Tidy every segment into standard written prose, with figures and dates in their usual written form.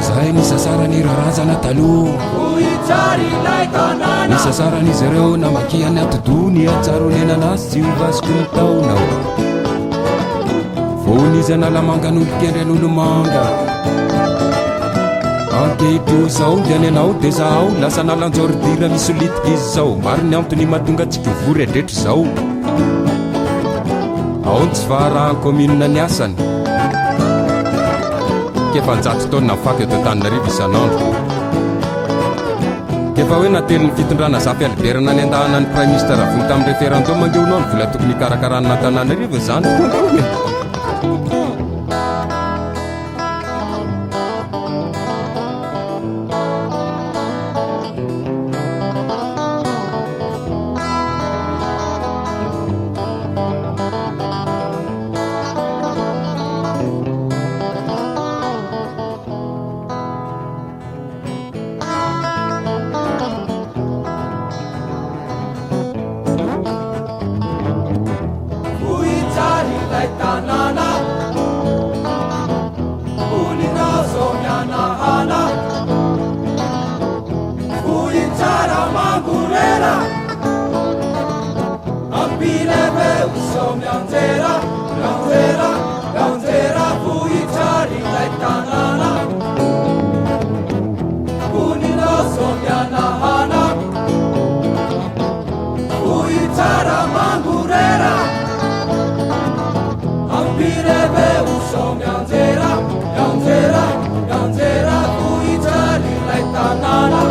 Zay nisasarany rarazana taloha nisasaranizy ireo namakiany atodony atsaronenanazy tsy hovasiko ny taonao vonizy analamangan'olo-kendren'olo-manga ankehitro zao diany anao dia zaho lasa nalanjordira misy olitiky izy zao mariny antony mahatonga atsika vory adretry zao aony tsy faharahany kominina ny asany kefanjato taona nafaky eto Antananarivo isanandro kefa hoe nately ny fitondrana Zafy Alberna ny andahana ny prime ministre avony tamin'ny référendum angeonao ny vola tokony hikarakarana Antananarivo zany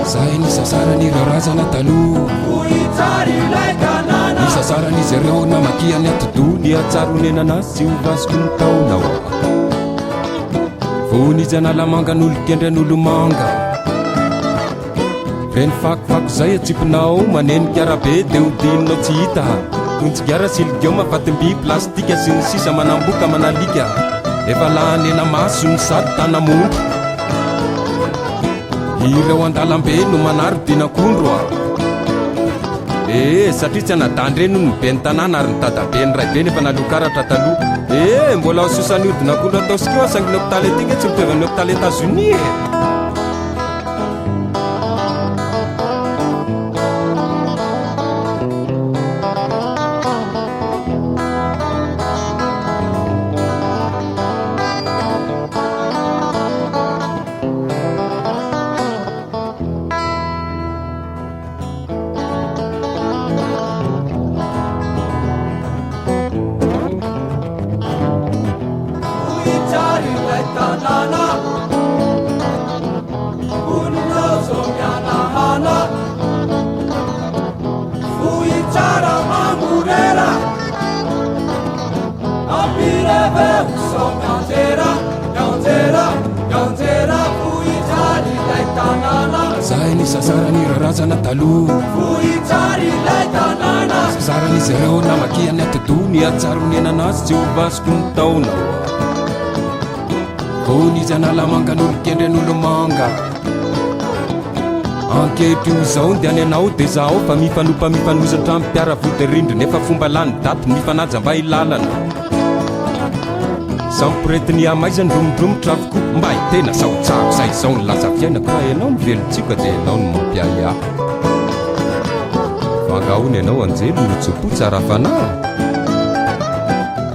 Zay nisasarany rarazana taloha nisasaranizy ireo namakiany atodony atsaronenanazy tsy hovasiko ny taonao vonizy analamangan'olo-kendren'olo-manga reny fakofako zay atsipinao manenika arabe dia hodininao tsy hita tontsigiara siligioma fatimby plastika sy ny sisa manamboka manalika efa lahanena maso ny sady tanamondro ireo andalambe no manaro dinakondro satria tsy anadandreny no be ny tanàna ary ny tadabe ny ray be nefa nalokaratra taloha mbola aososany odinakondro ataosika eo sangy ny hôpitaly atika tsy mitovany hôpitaly États-Unis Zay nisasarany rarazana taloha sasaranizy ireo namakiany atodony atsaronenanazy tsy hovasiko ny taonao vonizy analamangan'olo-kendren'olo-manga ankehitro zao dia any anao dia zaho fa mifanosatra amin'ny mpiara-vodirindry nefa fomba lany daty mifanaja mba hilalana samporetiny amaizany romodromotra avoko mba hitena saotsako zay zao ny laza fiainako raha ianao ny velontsika dia ianao ny mampiay ahy vangahony ianao anjely notsopo tsara fanahy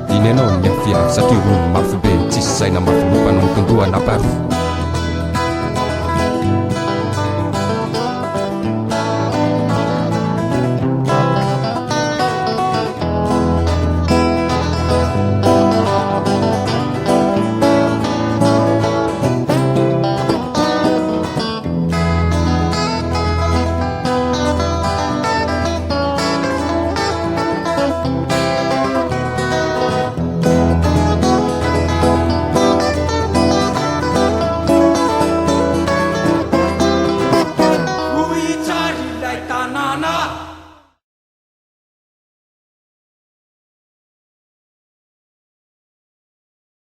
diny ianao ny miafiavy satria rony mafy be tsisy zay na mafilopana ny tondoha naparo